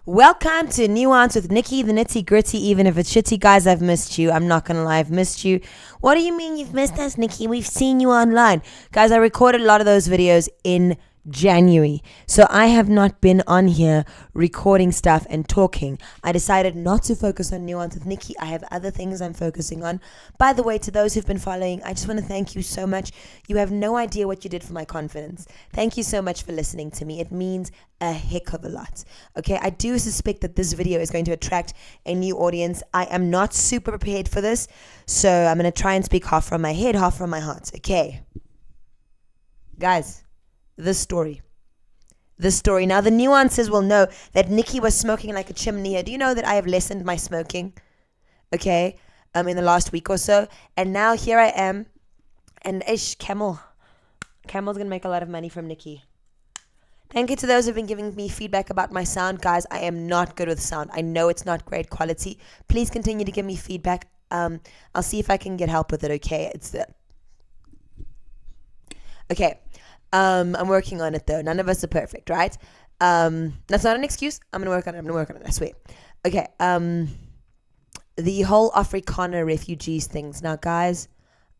Welcome to Nuance with Nikki, the nitty gritty. Even if it's shitty, guys, I've missed you. I'm not gonna lie, I've missed you. What do you mean you've missed us, Nikki? We've seen you online. Guys, I recorded a lot of those videos in January. So I have not been on here recording stuff and talking. I decided not to focus on Nuance with Nikki. I have other things I'm focusing on. By the way, to those who've been following, I just want to thank you so much. You have no idea what you did for my confidence. Thank you so much for listening to me. It means a heck of a lot. Okay, I do suspect that this video is going to attract a new audience. I am not super prepared for this, so I'm going to try and speak half from my head, half from my heart. Okay, guys, this story. Now, the nuances will know that Nikki was smoking like a chimney here. Do you know that I have lessened my smoking? Okay, in the last week or so, and now here I am, and Camel's gonna make a lot of money from Nikki. Thank you to those who've been giving me feedback about my sound. Guys, I am not good with sound. I know it's not great quality. Please continue to give me feedback. I'll see if I can get help with it, okay? Okay. I'm working on it, though. None of us are perfect, right? That's not an excuse. I'm going to work on it. I swear. Okay. The whole Afrikaaner Refugees things. Now, guys,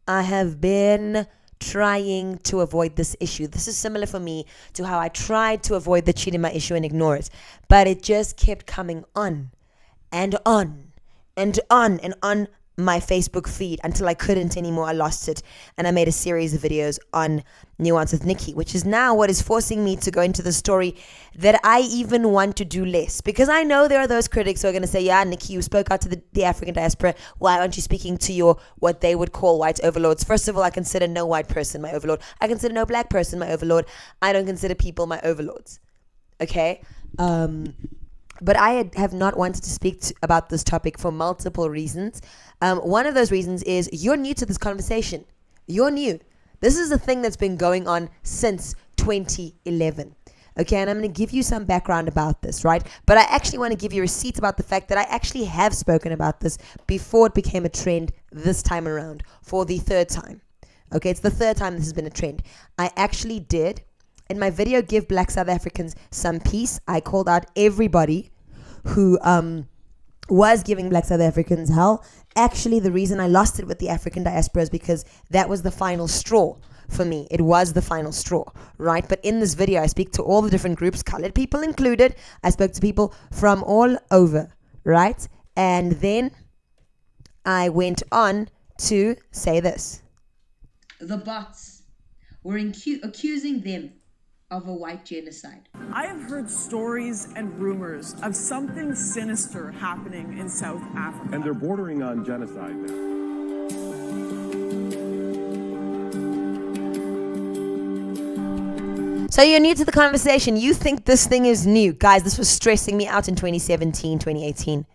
I have been trying to avoid this issue. This is similar for me to how I tried to avoid the Chidima issue and ignore it, but it just kept coming on and on and on and on my Facebook feed until I couldn't anymore. I lost it, and I made a series of videos on Nuance with Nikki, which is now what is forcing me to go into the story that I even want to do less, because I know there are those critics who are going to say, yeah, Nikki, you spoke out to the African diaspora. Why aren't you speaking to your, what they would call white overlords? First of all, I consider no white person my overlord. I consider no black person my overlord. I don't consider people my overlords. Okay? But I have not wanted to speak about this topic for multiple reasons. One of those reasons is you're new to this conversation. You're new. This is a thing that's been going on since 2011. Okay, and I'm going to give you some background about this, right? But I actually want to give you receipts about the fact that I actually have spoken about this before it became a trend this time around for the third time. Okay, it's the third time this has been a trend. I actually did. In my video, Give Black South Africans Some Peace, I called out everybody who was giving Black South Africans hell. Actually, the reason I lost it with the African diaspora is because that was the final straw for me. It was the final straw, right? But in this video, I speak to all the different groups, colored people included. I spoke to people from all over, right? And then I went on to say this. The bots were accusing them of a white genocide. I have heard stories and rumors of something sinister happening in South Africa. And they're bordering on genocide now. So you're new to the conversation. You think this thing is new. Guys, this was stressing me out in 2017, 2018.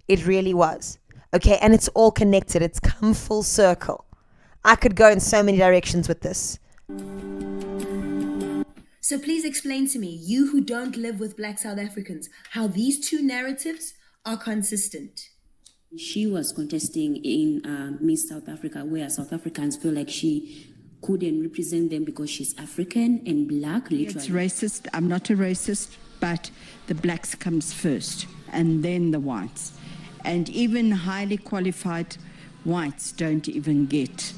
It really was. Okay, and it's all connected. It's come full circle. I could go in so many directions with this. So please explain to me, you who don't live with Black South Africans, how these two narratives are consistent. She was contesting in Miss South Africa, where South Africans feel like she couldn't represent them because she's African and black, literally. It's racist. I'm not a racist, but the blacks comes first, and then the whites. And even highly qualified whites don't even get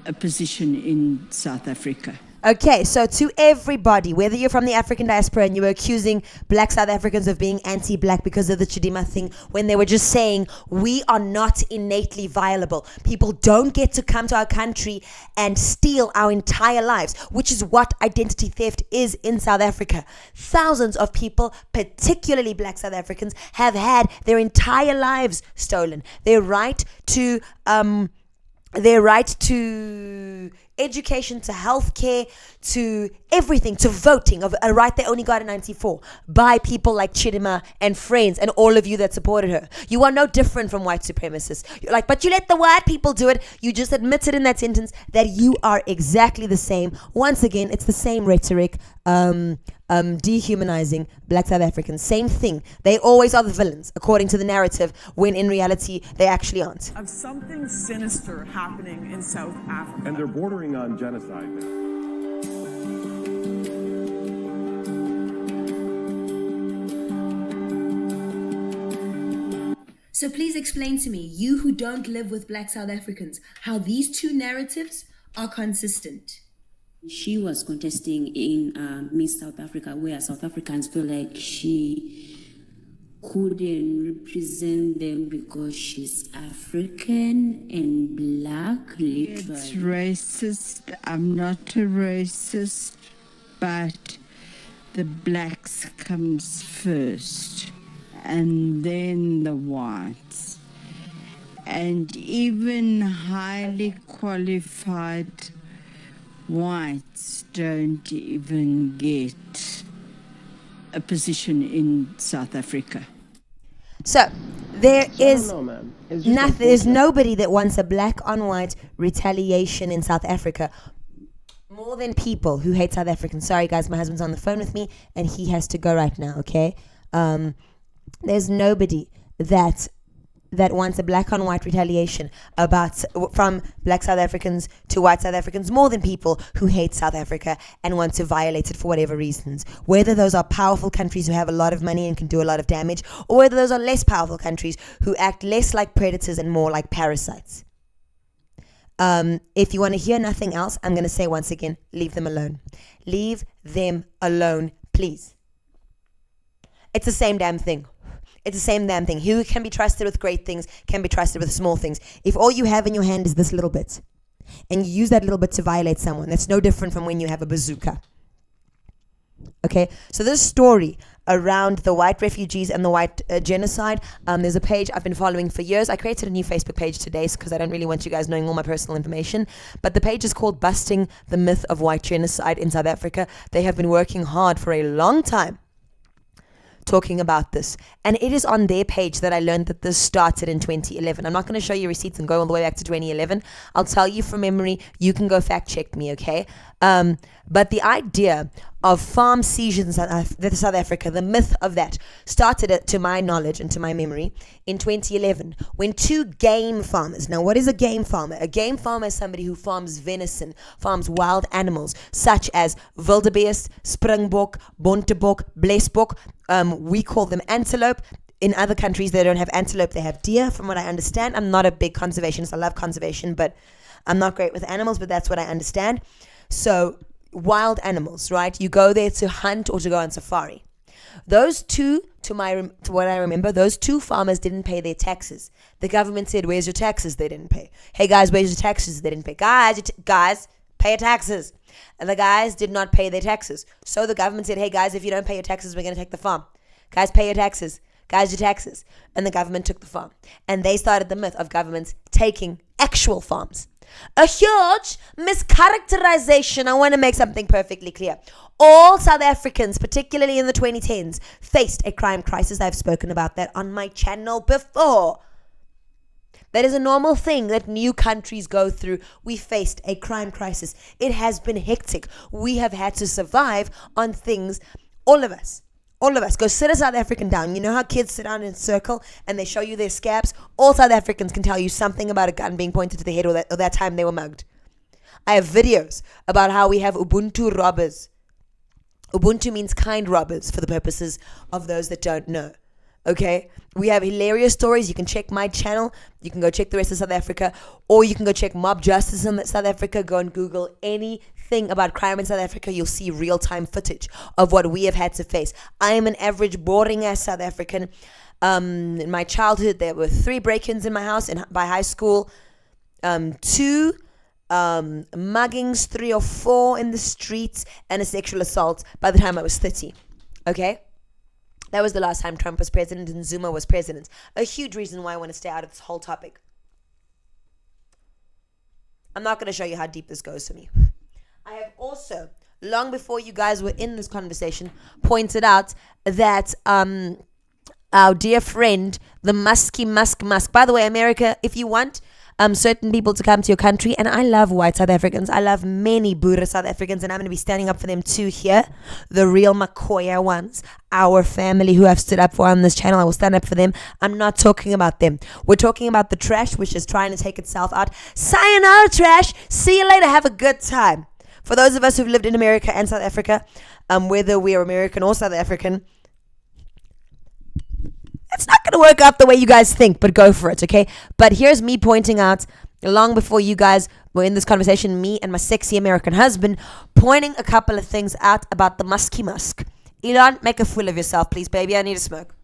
a position in South Africa. Okay, so to everybody, whether you're from the African diaspora and you were accusing Black South Africans of being anti-black because of the Chidima thing, when they were just saying, we are not innately viable. People don't get to come to our country and steal our entire lives, which is what identity theft is in South Africa. Thousands of people, particularly Black South Africans, have had their entire lives stolen. Their right to education, to healthcare, to everything, to voting, of a right they only got in 94 by people like Chidima and friends and all of you that supported her. You are no different from white supremacists. You're like, but you let the white people do it. You just admitted in that sentence that you are exactly the same. Once again, it's the same rhetoric, dehumanizing Black South Africans. Same thing. They always are the villains, according to the narrative, when in reality, they actually aren't. Of something sinister happening in South Africa. And they're bordering on genocide now. So please explain to me, you who don't live with Black South Africans, how these two narratives are consistent. She was contesting in Miss South Africa, where South Africans feel like she couldn't represent them because she's African and black, It's literally. racist. I'm not a racist, but the blacks comes first and then the whites. And even highly qualified whites don't even get a position in South Africa. So there is know, man. It's just nothing. There's unfortunate. nobody that wants a black on white retaliation in South Africa more than people who hate South Africans. Sorry, guys, my husband's on the phone with me and he has to go right now. Okay, there's nobody that wants a black on white retaliation from black South Africans to white South Africans more than people who hate South Africa and want to violate it for whatever reasons. Whether those are powerful countries who have a lot of money and can do a lot of damage, or whether those are less powerful countries who act less like predators and more like parasites. If you want to hear nothing else, I'm going to say once again, leave them alone. Leave them alone, please. It's the same damn thing. It's the same damn thing. Who can be trusted with great things can be trusted with small things. If all you have in your hand is this little bit, and you use that little bit to violate someone, that's no different from when you have a bazooka. Okay, so this story around the white refugees and the white genocide, there's a page I've been following for years. I created a new Facebook page today because I don't really want you guys knowing all my personal information, but the page is called Busting the Myth of White Genocide in South Africa. They have been working hard for a long time talking about this, and it is on their page that I learned that this started in 2011. I'm not going to show you receipts and go all the way back to 2011. I'll tell you from memory. You can go fact check me, okay? But the idea of farm seizures in South Africa, the myth of that, started, to my knowledge and to my memory, in 2011 when two game farmers. Now, what is a game farmer? A game farmer is somebody who farms venison, farms wild animals such as wildebeest, springbok, bontebok, blesbok. We call them antelope. In other countries, they don't have antelope, they have deer, from what I understand. I'm not a big conservationist. I love conservation, but I'm not great with animals, but that's what I understand. So, wild animals, right? You go there to hunt or to go on safari. Those two, to what I remember, those two farmers didn't pay their taxes. The government said, "Where's your taxes?" They didn't pay. "Hey guys, where's your taxes?" They didn't pay. Guys, pay your taxes. And the guys did not pay their taxes. So the government said, "Hey guys, if you don't pay your taxes, we're going to take the farm. Guys, pay your taxes. Guys, your taxes." And the government took the farm. And they started the myth of governments taking actual farms. A huge mischaracterization. I want to make something perfectly clear. All South Africans, particularly in the 2010s, faced a crime crisis. I've spoken about that on my channel before. That is a normal thing that new countries go through. We faced a crime crisis. It has been hectic. We have had to survive on things, all of us. All of us. Go sit a South African down. You know how kids sit down in a circle and they show you their scabs? All South Africans can tell you something about a gun being pointed to the head or that time they were mugged. I have videos about how we have Ubuntu robbers. Ubuntu means kind robbers for the purposes of those that don't know. Okay? We have hilarious stories. You can check my channel. You can go check the rest of South Africa. Or you can go check mob justice in South Africa. Go and Google anything about crime in South Africa. You'll see real-time footage of what we have had to face. I am an average boring-ass South African. In my childhood, there were 3 break-ins in my house. And by high school, 2 muggings, 3 or 4 in the streets, and a sexual assault by the time I was 30. Okay? That was the last time Trump was president and Zuma was president. A huge reason why I want to stay out of this whole topic. I'm not going to show you how deep this goes for me. I have also, long before you guys were in this conversation, pointed out that our dear friend, the Musk. By the way, America, if you want certain people to come to your country, and I love white South Africans. I love many Boer South Africans, and I'm going to be standing up for them too here. The real Makoya ones, our family who I've stood up for on this channel. I will stand up for them. I'm not talking about them. We're talking about the trash, which is trying to take itself out. Sayonara, trash. See you later. Have a good time. For those of us who've lived in America and South Africa, whether we are American or South African, it's not going to work out the way you guys think, but go for it, okay? But here's me pointing out, long before you guys were in this conversation, me and my sexy American husband pointing a couple of things out about the musky musk. Elon, make a fool of yourself, please, baby. I need a smoke.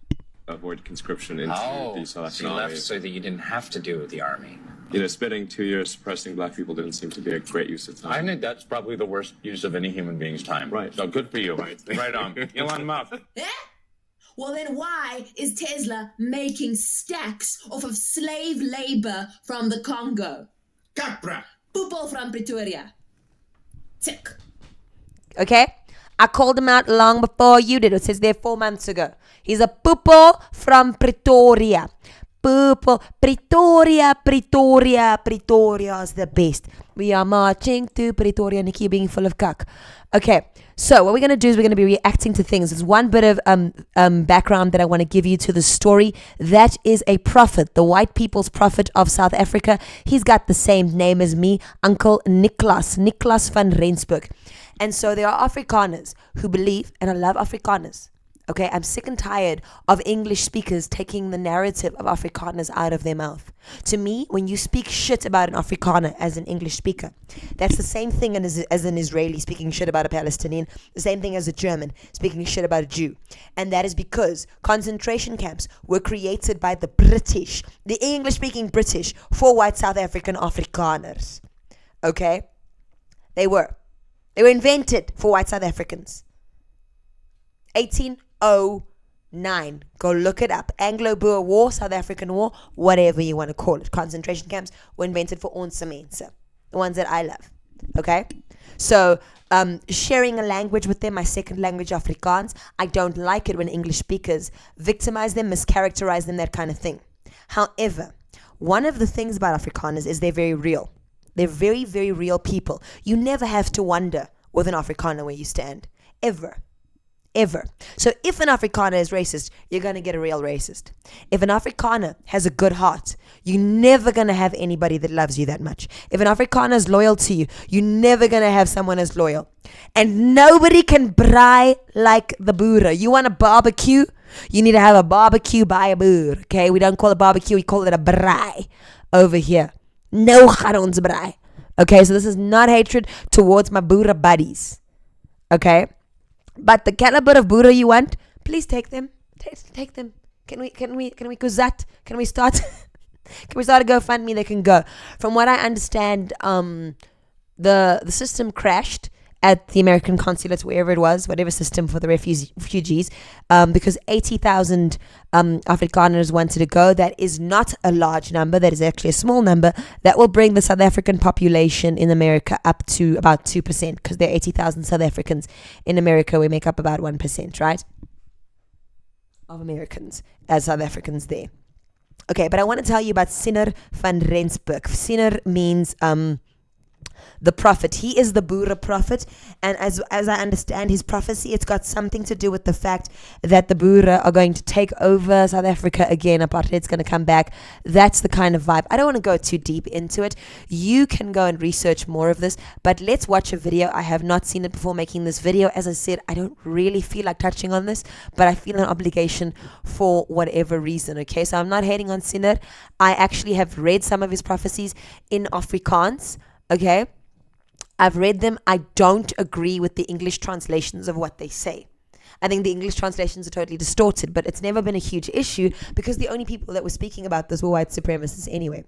Avoid conscription into the South so you African left army. so that you didn't have to do the army. Spending 2 years suppressing black people didn't seem to be a great use of time. I think that's probably the worst use of any human being's time. Right. So good for you. Right on. Elon Musk. Eh? Well, then why is Tesla making stacks off of slave labor from the Congo? Capra. People from Pretoria. Tick. Okay? I called him out long before you did. It says there 4 months ago. He's a poople from Pretoria. Poople. Pretoria is the best. We are marching to Pretoria. Nikki, you're being full of cuck. Okay, so what we're going to do is we're going to be reacting to things. There's one bit of background that I want to give you to the story. That is a prophet, the white people's prophet of South Africa. He's got the same name as me, Uncle Nicholas van Rensburg. And so there are Afrikaners who believe, and I love Afrikaners. Okay, I'm sick and tired of English speakers taking the narrative of Afrikaners out of their mouth. To me, when you speak shit about an Afrikaner as an English speaker, that's the same thing as an Israeli speaking shit about a Palestinian, the same thing as a German speaking shit about a Jew. And that is because concentration camps were created by the British, the English-speaking British, for white South African Afrikaners. Okay? They were invented for white South Africans. 1809. Go look it up. Anglo-Boer War, South African War, whatever you want to call it. Concentration camps were invented for ons mense, the ones that I love. Okay? So, sharing a language with them, my second language, Afrikaans, I don't like it when English speakers victimize them, mischaracterize them, that kind of thing. However, one of the things about Afrikaners is they're very real. They're very, very real people. You never have to wonder with an Afrikaner where you stand. Ever. So if an Afrikaner is racist, you're going to get a real racist. If an Afrikaner has a good heart, you're never going to have anybody that loves you that much. If an Afrikaner is loyal to you, you're never going to have someone as loyal. And nobody can braai like the Boer. You want a barbecue? You need to have a barbecue by a Boer. Okay, we don't call it barbecue, we call it a braai over here. No gaan ons braai. Okay, so this is not hatred towards my Boer buddies. Okay? But the caliber of Boer you want, please take them. Take them. Can we kuzat? Can we start? Can we start a GoFundMe? They can go. From what I understand, the system crashed at the American consulate, wherever it was, whatever system for the refugees, because 80,000 Afrikaners wanted to go. That is not a large number. That is actually a small number. That will bring the South African population in America up to about 2%, because there are 80,000 South Africans in America. We make up about 1%, right, of Americans as South Africans there. Okay, but I want to tell you about Sinner van Rensburg. Sinner means the prophet. He is the Boer prophet, and as I understand his prophecy, it's got something to do with the fact that the Boer are going to take over South Africa again. Apartheid's going to come back. That's the kind of vibe. I don't want to go too deep into it. You can go and research more of this, but let's watch a video. I have not seen it before making this video. As I said, I don't really feel like touching on this, but I feel an obligation for whatever reason. Okay, so I'm not hating on Sinner. I actually have read some of his prophecies in Afrikaans. Okay, I've read them. I don't agree with the English translations of what they say. I think the English translations are totally distorted, but it's never been a huge issue because the only people that were speaking about this were white supremacists anyway.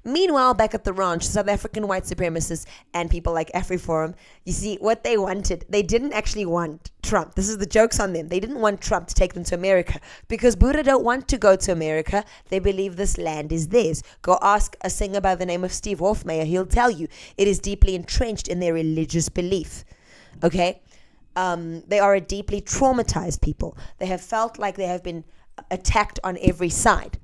Meanwhile, back at the ranch, South African white supremacists and people like AfriForum, you see, what they wanted, they didn't actually want Trump. This is the joke's on them. They didn't want Trump to take them to America because Buddha don't want to go to America. They believe this land is theirs. Go ask a singer by the name of Steve Hofmeyer. He'll tell you it is deeply entrenched in their religious belief. Okay? They are a deeply traumatized people. They have felt like they have been attacked on every side.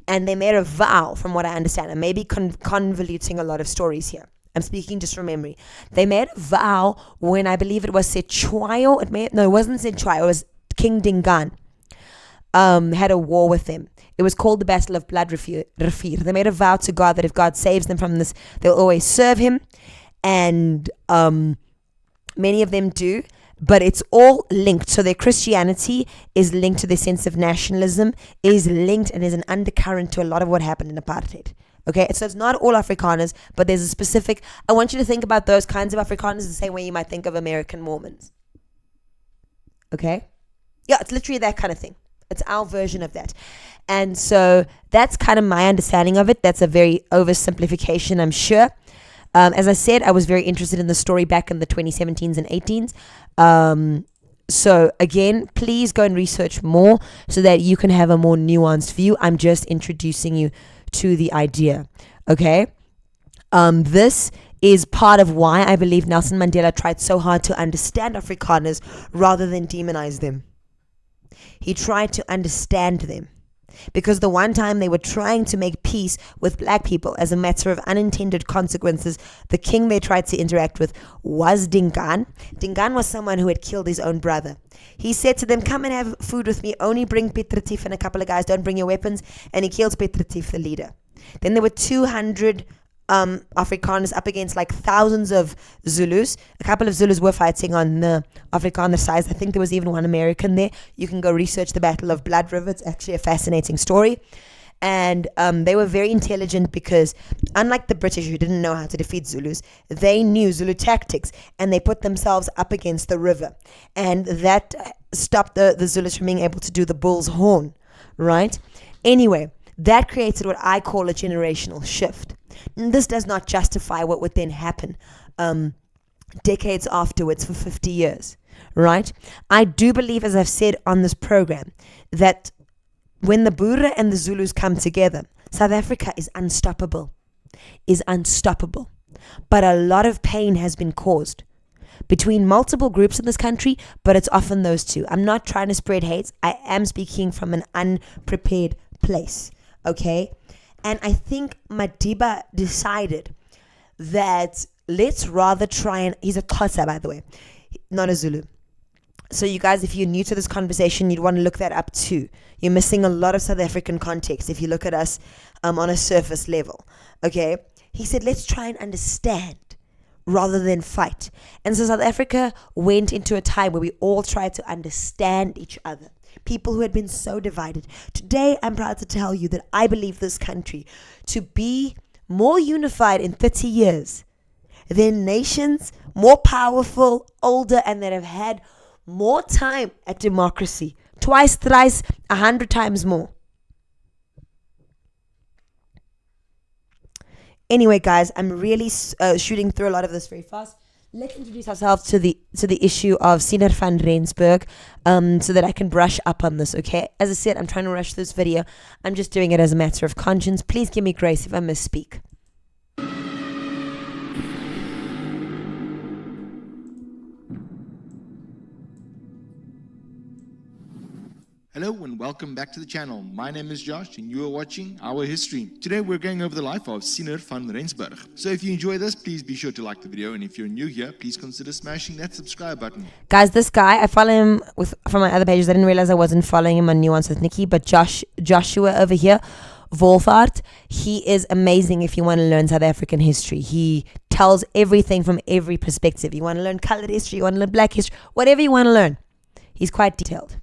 And they made a vow, from what I understand. I may be convoluting a lot of stories here. I'm speaking just from memory. They made a vow when I believe it was Setchwayo. It wasn't Setchwayo. It was King Dingaan. Had a war with them. It was called the Battle of Blood Rafir. They made a vow to God that if God saves them from this, they'll always serve him. And many of them do. but it's all linked. So their Christianity is linked to their sense of nationalism, is linked and is an undercurrent to a lot of what happened in apartheid. Okay, so it's not all Afrikaners, but there's a specific, I want you to think about those kinds of Afrikaners the same way you might think of American Mormons. Okay? Yeah, it's literally that kind of thing. It's our version of that. And so that's kind of my understanding of it. That's a very oversimplification, I'm sure. As I said, I was very interested in the story back in the 2017s and 18s. So again, please go and research more so that you can have a more nuanced view. I'm just introducing you to the idea. Okay? This is part of why I believe Nelson Mandela tried so hard to understand Afrikaners rather than demonize them. He tried to understand them. Because the one time they were trying to make peace with black people as a matter of unintended consequences, the king they tried to interact with was Dingaan. Dingaan was someone who had killed his own brother. He said to them, come and have food with me, only bring Petratief and a couple of guys, don't bring your weapons. And he kills Petratief, the leader. Then there were 200 Afrikaners up against like thousands of Zulus. A couple of Zulus were fighting on the Afrikaner side. I think there was even one American there. You can go research the Battle of Blood River. It's actually a fascinating story. And they were very intelligent because unlike the British who didn't know how to defeat Zulus, they knew Zulu tactics and they put themselves up against the river. And that stopped the Zulus from being able to do the bull's horn, right? Anyway, that created what I call a generational shift. This does not justify what would then happen decades afterwards for 50 years, right? I do believe, as I've said on this program, that when the Boere and the Zulus come together, South Africa is unstoppable. But a lot of pain has been caused between multiple groups in this country, but it's often those two. I'm not trying to spread hate. I am speaking from an unprepared place, okay? And I think Madiba decided that let's rather try and... He's a Xhosa, by the way, not a Zulu. So you guys, if you're new to this conversation, you'd want to look that up too. You're missing a lot of South African context if you look at us on a surface level, okay? He said, let's try and understand rather than fight. And so South Africa went into a time where we all tried to understand each other. People who had been so divided. Today, I'm proud to tell you that I believe this country to be more unified in 30 years than nations more powerful, older, and that have had more time at democracy. Twice, thrice, 100 times more. Anyway, guys, I'm really shooting through a lot of this very fast. Let's introduce ourselves to the issue of Siener van Rensburg, so that I can brush up on this, okay? As I said, I'm trying to rush this video. I'm just doing it as a matter of conscience. Please give me grace if I misspeak. Hello and welcome back to the channel. My name is Josh and you are watching Our History. Today we're going over the life of Siener van Rensburg. So if you enjoy this, please be sure to like the video, and if you're new here, please consider smashing that subscribe button. Guys, this guy, I follow him from my other pages. I didn't realize I wasn't following him on Nuance with Nikki, but Joshua over here, Wolfhard, he is amazing if you want to learn South African history. He tells everything from every perspective. You want to learn colored history, you want to learn black history, whatever you want to learn. He's quite detailed.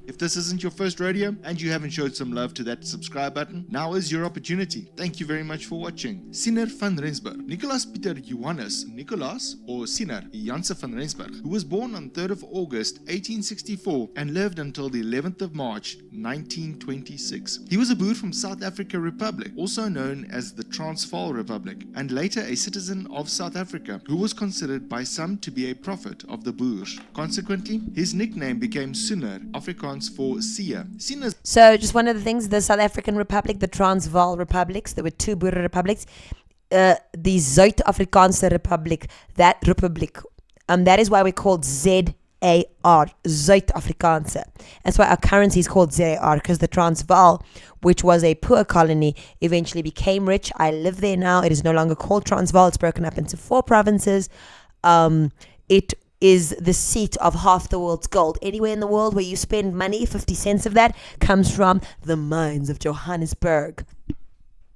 If this isn't your first rodeo and you haven't showed some love to that subscribe button, now is your opportunity. Thank you very much for watching. Siener van Rensburg. Nicolaas Pieter Johannes Nicolaas, or Siener Janse van Rensburg, who was born on 3rd of August 1864 and lived until the 11th of March 1926. He was a Boer from South Africa Republic, also known as the Transvaal Republic, and later a citizen of South Africa, who was considered by some to be a prophet of the Boers. Consequently, his nickname became Siener, Afrikaans for seer. So just one of the things, the South African Republic, the Transvaal Republics, there were two Boer republics, the Zuid-Afrikaanse Republic, that republic, that is why we're called ZAR, Zuid-Afrikaanse. That's why our currency is called ZAR, because the Transvaal, which was a poor colony, eventually became rich. I live there now. It is no longer called Transvaal. It's broken up into 4 provinces. It is the seat of half the world's gold. Anywhere in the world where you spend money, 50 cents of that comes from the mines of Johannesburg.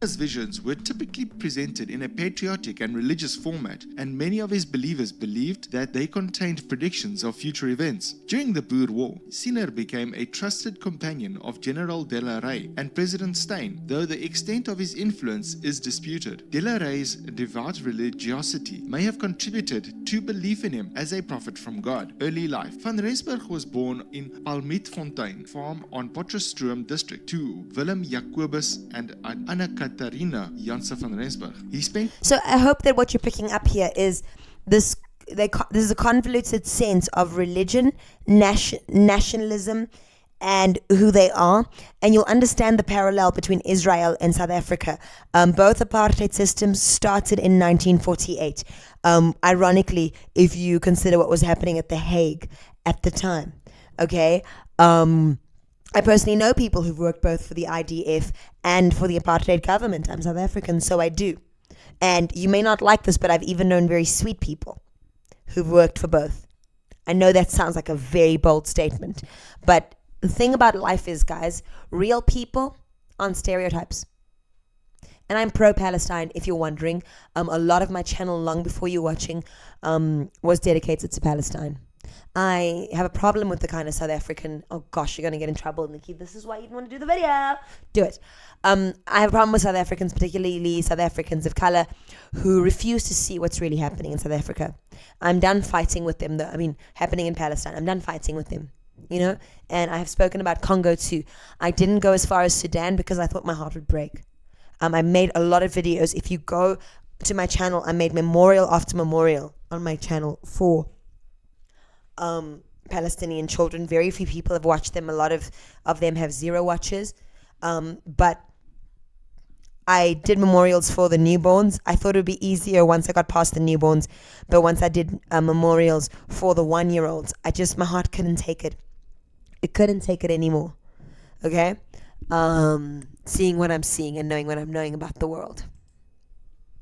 His visions were typically presented in a patriotic and religious format, and many of his believers believed that they contained predictions of future events. During the Boer War, Sinner became a trusted companion of General De La Rey and President Steyn, though the extent of his influence is disputed. De La Rey's devout religiosity may have contributed to belief in him as a prophet from God. Early life. Van Rensburg was born in Palmietfontein farm on Potchefstroom district to Willem Jacobus and Anna Katharina Janse van Rensburg. He spent. So I hope that what you're picking up here is this. There's a convoluted sense of religion, nationalism, and who they are, and you'll understand the parallel between Israel and South Africa. Both apartheid systems started in 1948. Ironically, if you consider what was happening at The Hague at the time. Okay. I personally know people who've worked both for the IDF and for the apartheid government. I'm South African, so I do. And you may not like this, but I've even known very sweet people who've worked for both. I know that sounds like a very bold statement, but the thing about life is, guys, real people aren't stereotypes. And I'm pro-Palestine, if you're wondering. A lot of my channel, long before you're watching, was dedicated to Palestine. I have a problem with the kind of South African, oh gosh, you're going to get in trouble, Nikki. This is why you didn't want to do the video. Do it. I have a problem with South Africans, particularly South Africans of color, who refuse to see what's really happening in South Africa. I'm done fighting with them, though. I mean, happening in Palestine. I'm done fighting with them, you know? And I have spoken about Congo too. I didn't go as far as Sudan because I thought my heart would break. I made a lot of videos. If you go to my channel, I made memorial after memorial on my channel for Palestinian children. Very few people have watched them. A lot of them have 0 watches. But I did memorials for the newborns. I thought it would be easier once I got past the newborns. But once I did memorials for the 1-year-olds, my heart couldn't take it. It couldn't take it anymore. Okay? Seeing what I'm seeing and knowing what I'm knowing about the world.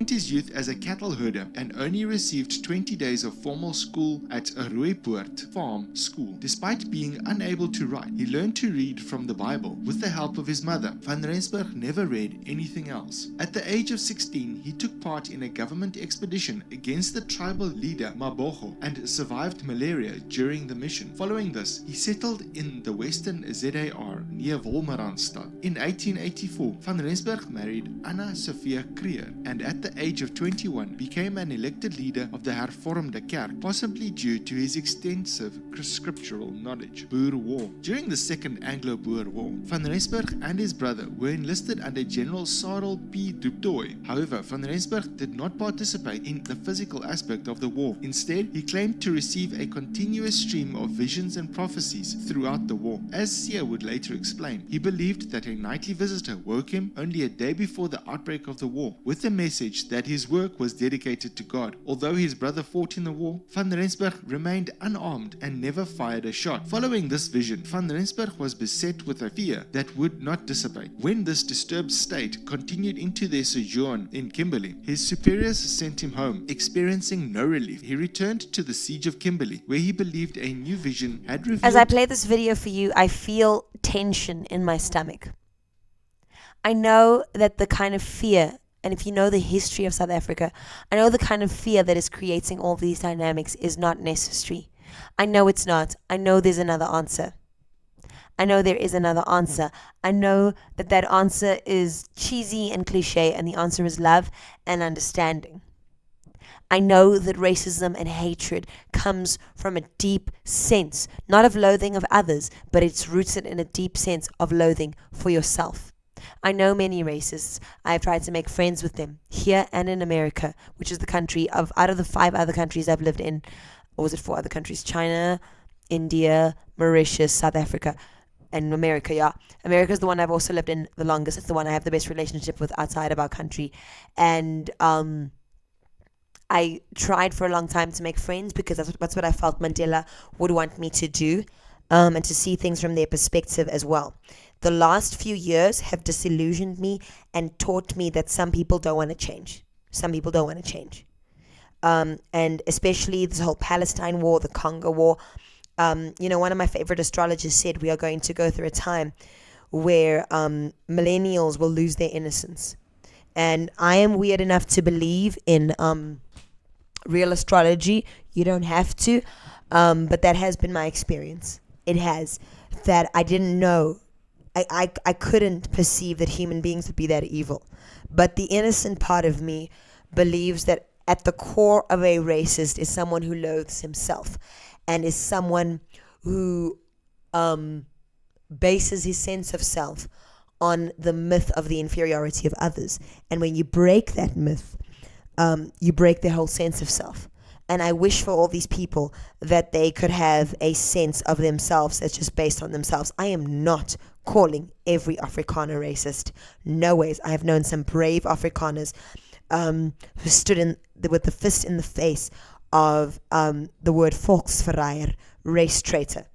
His youth as a cattle herder and only received 20 days of formal school at a Rooipoort farm school. Despite being unable to write, he learned to read from the Bible with the help of his mother. Van Rensburg never read anything else. At the age of 16, he took part in a government expedition against the tribal leader Mabogo and survived malaria during the mission. Following this, he settled in the western ZAR near Wolmaranstad. In 1884, Van Rensburg married Anna Sophia Creer and at the age of 21 became an elected leader of the Hervormde Kerk, possibly due to his extensive scriptural knowledge. Boer War. During the Second Anglo-Boer War, Van Rensburg and his brother were enlisted under General Sarel P. du Toit. However, Van Rensburg did not participate in the physical aspect of the war. Instead, he claimed to receive a continuous stream of visions and prophecies throughout the war. As Sia would later explain, he believed that a nightly visitor woke him only a day before the outbreak of the war, with the message that his work was dedicated to God. Although his brother fought in the war, Van Rensburg remained unarmed and never fired a shot. Following this vision, Van Rensburg was beset with a fear that would not dissipate. When this disturbed state continued into their sojourn in Kimberley, his superiors sent him home, experiencing no relief. He returned to the siege of Kimberley, where he believed a new vision had revealed. As I play this video for you, I feel tension in my stomach. I know that the kind of fear, and if you know the history of South Africa, I know the kind of fear that is creating all these dynamics is not necessary. I know it's not. I know there's another answer. I know there is another answer. I know that that answer is cheesy and cliche, and the answer is love and understanding. I know that racism and hatred comes from a deep sense, not of loathing of others, but it's rooted in a deep sense of loathing for yourself. I know many racists. I have tried to make friends with them here and in America, which is the country of, out of the 5 other countries I've lived in, or was it 4 other countries? China, India, Mauritius, South Africa, and America, yeah. America is the one I've also lived in the longest. It's the one I have the best relationship with outside of our country. And I tried for a long time to make friends because that's what I felt Mandela would want me to do, and to see things from their perspective as well. The last few years have disillusioned me and taught me that some people don't want to change. Some people don't want to change. And especially this whole Palestine war, the Congo war. One of my favorite astrologers said we are going to go through a time where millennials will lose their innocence. And I am weird enough to believe in real astrology. You don't have to, but that has been my experience. It has. That I didn't know. I couldn't perceive that human beings would be that evil. But the innocent part of me believes that at the core of a racist is someone who loathes himself and is someone who bases his sense of self on the myth of the inferiority of others. And when you break that myth, you break their whole sense of self. And I wish for all these people that they could have a sense of themselves that's just based on themselves. I am not calling every Afrikaner racist. No ways. I have known some brave Afrikaners who stood with the fist in the face of the word volksverraaier, race traitor.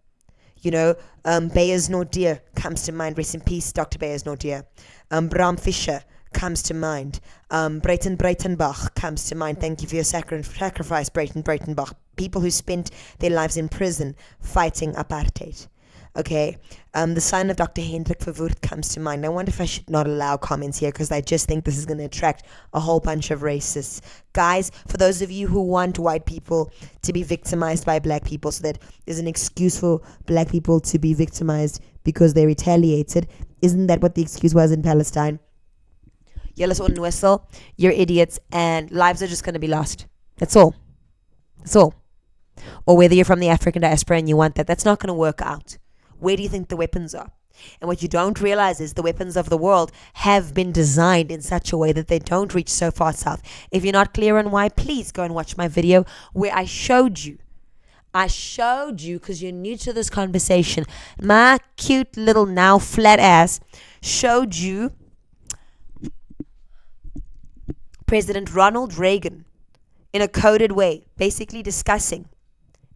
You know, Beyers Nordier comes to mind. Rest in peace, Dr. Beyers Nordier. Bram Fischer comes to mind. Breitenbach comes to mind. Thank you for your sacrifice, Breitenbach. People who spent their lives in prison fighting apartheid. Okay, the son of Dr. Hendrik Verwoerd comes to mind. I wonder if I should not allow comments here because I just think this is going to attract a whole bunch of racists. Guys, for those of you who want white people to be victimized by black people so that there's an excuse for black people to be victimized because they retaliated, isn't that what the excuse was in Palestine? Julle is onnoosel, you're idiots, and lives are just going to be lost. That's all. That's all. Or whether you're from the African diaspora and you want that, that's not going to work out. Where do you think the weapons are? And what you don't realize is the weapons of the world have been designed in such a way that they don't reach so far south. If you're not clear on why, please go and watch my video where I showed you, because you're new to this conversation, my cute little now flat ass showed you President Ronald Reagan in a coded way, basically discussing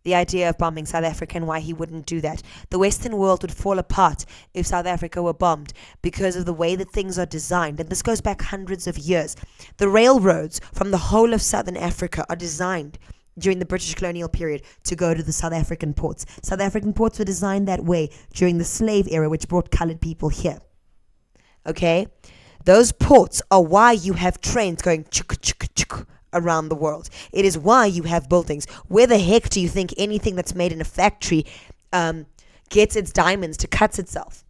the idea of bombing South Africa and why he wouldn't do that. The Western world would fall apart if South Africa were bombed because of the way that things are designed. And this goes back hundreds of years. The railroads from the whole of Southern Africa are designed during the British colonial period to go to the South African ports. South African ports were designed that way during the slave era, which brought colored people here. Okay? Those ports are why you have trains going chuk chuk chuk around the world. It is why you have buildings. Where the heck do you think anything that's made in a factory gets its diamonds to cut itself?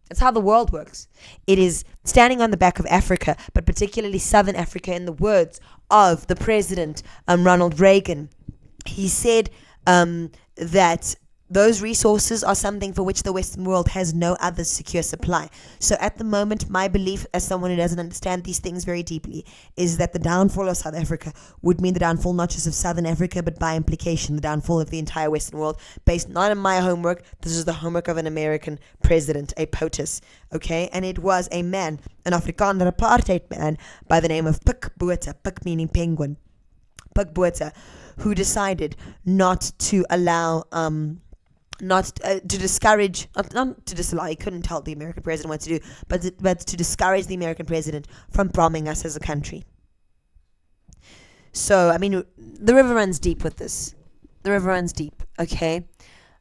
That's how the world works. It is standing on the back of Africa, but particularly Southern Africa, in the words of the president, Ronald Reagan. He said that those resources are something for which the Western world has no other secure supply. So at the moment, my belief as someone who doesn't understand these things very deeply is that the downfall of South Africa would mean the downfall not just of Southern Africa, but by implication, the downfall of the entire Western world, based not on my homework. This is the homework of an American president, a POTUS, okay? And it was a man, an Afrikaner apartheid man, by the name of Pik Botha, Pik meaning penguin, Pik Botha, who decided not to allow... to discourage, not to disallow, he couldn't tell the American president what to do, but to discourage the American president from bombing us as a country. So, I mean, the river runs deep with this. The river runs deep, okay?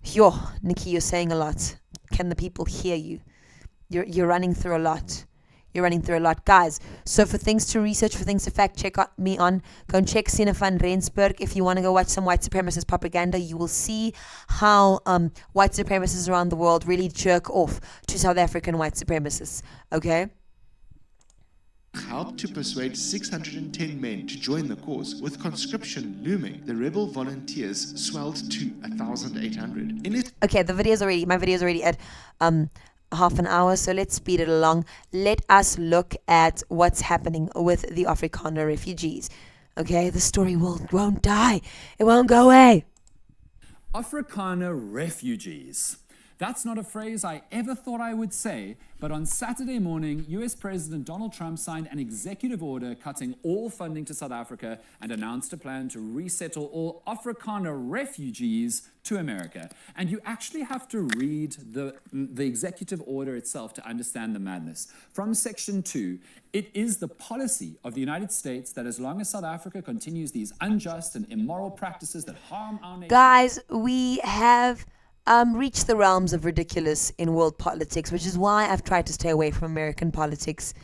Yo, Nikki, you're saying a lot. Can the people hear you? You're running through a lot. You're running through a lot, guys. So for things to research, for things to fact check me on, go and check Sina van Rensburg. If you want to go watch some white supremacist propaganda, you will see how white supremacists around the world really jerk off to South African white supremacists. Okay? Helped to persuade 610 men to join the cause. With conscription looming, the rebel volunteers swelled to 1,800. Okay, my video's already at half an hour, so let's speed it along. Let us look at what's happening with the Afrikaner refugees. Okay, the story won't die. It won't go away. Afrikaaner refugees. That's not a phrase I ever thought I would say, but on Saturday morning, US President Donald Trump signed an executive order cutting all funding to South Africa and announced a plan to resettle all Afrikaner refugees to America. And you actually have to read the executive order itself to understand the madness. From Section 2, it is the policy of the United States that as long as South Africa continues these unjust and immoral practices that harm our nation... Guys, we have... reach the realms of ridiculous in world politics, which is why I've tried to stay away from American politics.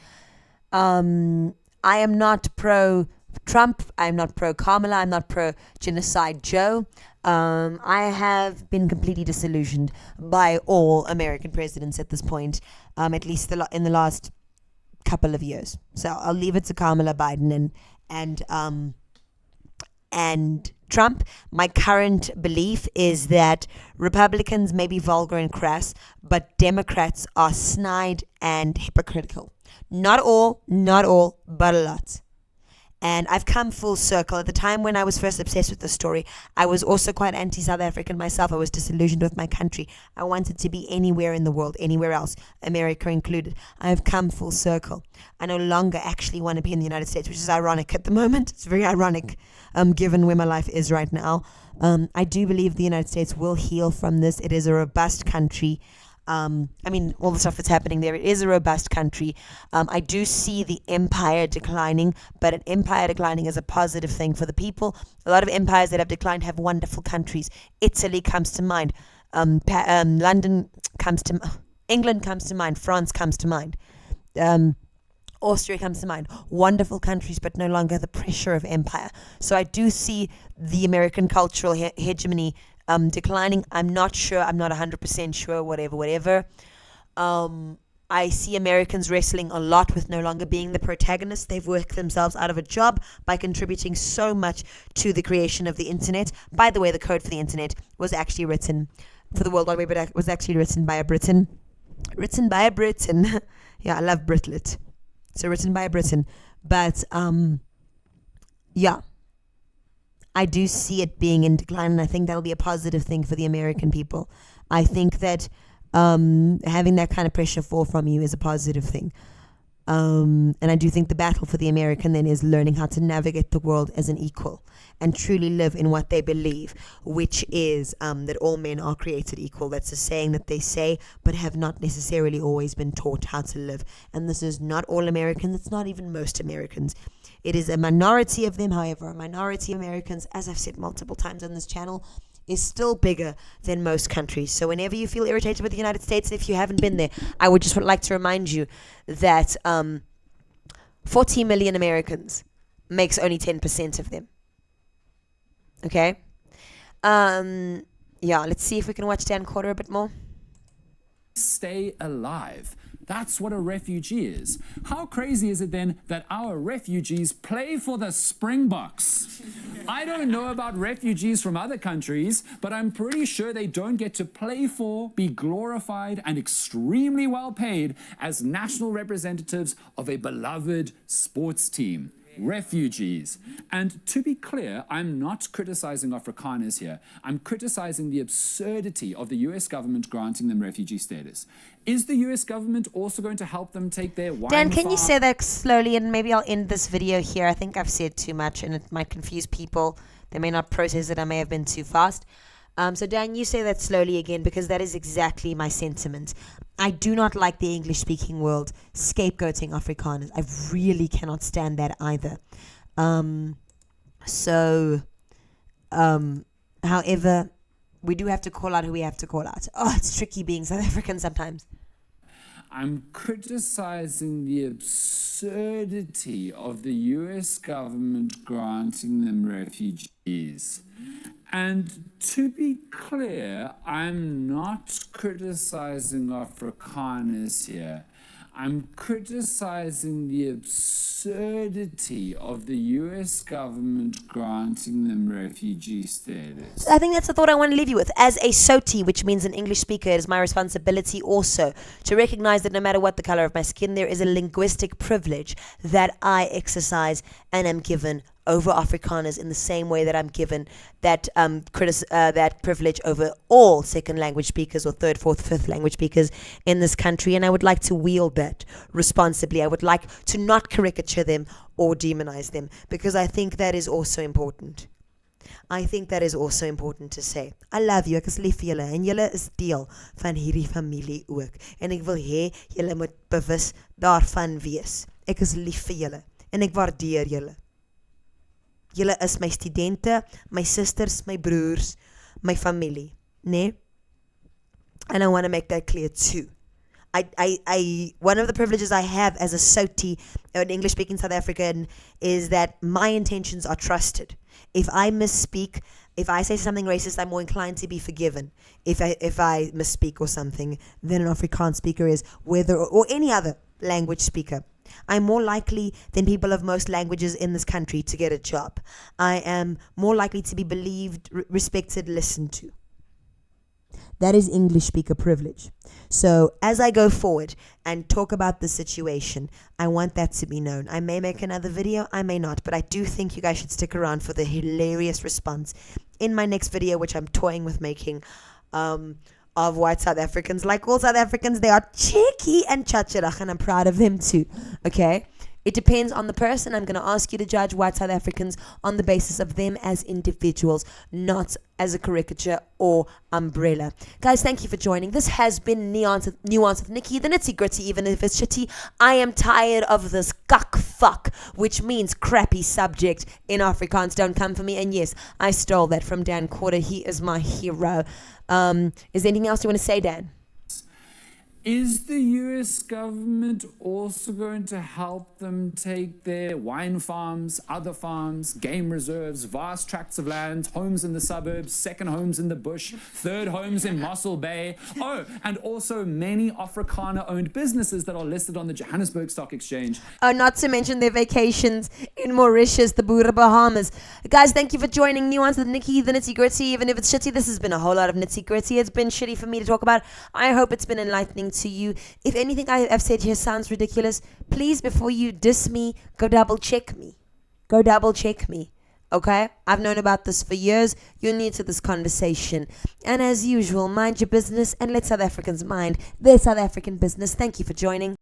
I am not pro Trump. I'm not pro Kamala. I'm not pro genocide Joe. I have been completely disillusioned by all American presidents at this point, at least in the last couple of years. So I'll leave it to Kamala Biden and Trump. My current belief is that Republicans may be vulgar and crass, but Democrats are snide and hypocritical. Not all, but a lot. And I've come full circle. At the time when I was first obsessed with the story, I was also quite anti-South African myself. I was disillusioned with my country. I wanted to be anywhere in the world, anywhere else, America included. I have come full circle. I no longer actually want to be in the United States, which is ironic at the moment. It's very ironic, given where my life is right now. I do believe the United States will heal from this. It is a robust country. All the stuff that's happening there, it is a robust country. I do see the empire declining, but an empire declining is a positive thing for the people. A lot of empires that have declined have wonderful countries. Italy comes to mind. London comes to England comes to mind. France comes to mind. Austria comes to mind. Wonderful countries, but no longer the pressure of empire. So I do see the American cultural hegemony declining. I'm not sure. I'm not 100% sure. Whatever. I see Americans wrestling a lot with no longer being the protagonists. They've worked themselves out of a job by contributing so much to the creation of the internet. By the way, the code for the internet was actually written for the World Wide Web, but it was actually written by a Briton. Yeah, I love Britlit. So written by a Briton. But, yeah. I do see it being in decline, and I think that'll be a positive thing for the American people. I think that having that kind of pressure fall from you is a positive thing. And I do think the battle for the American then is learning how to navigate the world as an equal and truly live in what they believe, which is that all men are created equal. That's a saying that they say, but have not necessarily always been taught how to live. And this is not all Americans. It's not even most Americans. It is a minority of them. However, a minority of Americans, as I've said multiple times on this channel, is still bigger than most countries. So whenever you feel irritated with the United States, if you haven't been there, I would just like to remind you that 40 million Americans makes only 10% of them. Okay? Let's see if we can watch Dan Quarter a bit more. Stay alive. That's what a refugee is. How crazy is it then that our refugees play for the Springboks? I don't know about refugees from other countries, but I'm pretty sure they don't get to play for, be glorified, and extremely well paid as national representatives of a beloved sports team. Refugees. And to be clear, I'm not criticizing Afrikaners here. I'm criticizing the absurdity of the US government granting them refugee status. Is the US government also going to help them take their wine Dan, can farm? you say that slowly, and maybe I'll end this video here. I think I've said too much and it might confuse people. They may not process it. I may have been too fast. So Dan, you say that slowly again, because that is exactly my sentiment. I do not like the English-speaking world scapegoating Afrikaners. I really cannot stand that either. However, we do have to call out who we have to call out. Oh, it's tricky being South African sometimes. I'm criticizing the absurdity of the US government granting them refugees. And to be clear, I'm not criticizing Afrikaners here. I'm criticizing the absurdity of the US government granting them refugee status. I think that's the thought I want to leave you with. As a Soti, which means an English speaker, it is my responsibility also to recognize that no matter what the color of my skin, there is a linguistic privilege that I exercise and am given over Afrikaners in the same way that I'm given that that privilege over all second language speakers or third, fourth, fifth language speakers in this country. And I would like to wield that responsibly. I would like to not caricature them or demonize them, because I think that is also important. I think that is also important to say. I love you, ek is lief vir julle en julle is deel van hierdie familie ook. En ek wil hê julle moet bewus daarvan wees. Ek is lief vir julle en ek waardeer julle. Julle is my studente, my sisters, my broers, my familie, né? And I want to make that clear too. One of the privileges I have as a Soti, an English-speaking South African, is that my intentions are trusted. If I misspeak, if I say something racist, I'm more inclined to be forgiven. If I misspeak or something than an Afrikaans speaker is, or any other language speaker. I'm more likely than people of most languages in this country to get a job. I am more likely to be believed, respected, listened to. That is English speaker privilege. So as I go forward and talk about the situation, I want that to be known. I may make another video, I may not, but I do think you guys should stick around for the hilarious response in my next video, which I'm toying with making, of white South Africans. Like all South Africans, they are cheeky and chachirach, and I'm proud of them too. Okay? It depends on the person. I'm going to ask you to judge white South Africans on the basis of them as individuals, not as a caricature or umbrella. Guys, thank you for joining. This has been Nuance with Nikki, the nitty gritty, even if it's shitty. I am tired of this cuck fuck, which means crappy subject in Afrikaans. Don't come for me. And yes, I stole that from Dan Quarter. He is my hero. Is there anything else you want to say, Dan? Is the US government also going to help them take their wine farms, other farms, game reserves, vast tracts of land, homes in the suburbs, second homes in the bush, third homes in Mossel Bay? Oh, and also many Afrikaner-owned businesses that are listed on the Johannesburg Stock Exchange. Oh, not to mention their vacations in Mauritius, the Boer Bahamas. Guys, thank you for joining Nuance with Nikki, the nitty gritty. Even if it's shitty, this has been a whole lot of nitty gritty. It's been shitty for me to talk about. I hope it's been enlightening to you. If anything I've said here sounds ridiculous, please, before you diss me, go double check me. Go double check me. Okay? I've known about this for years. You're new to this conversation. And as usual, mind your business and let South Africans mind their South African business. Thank you for joining.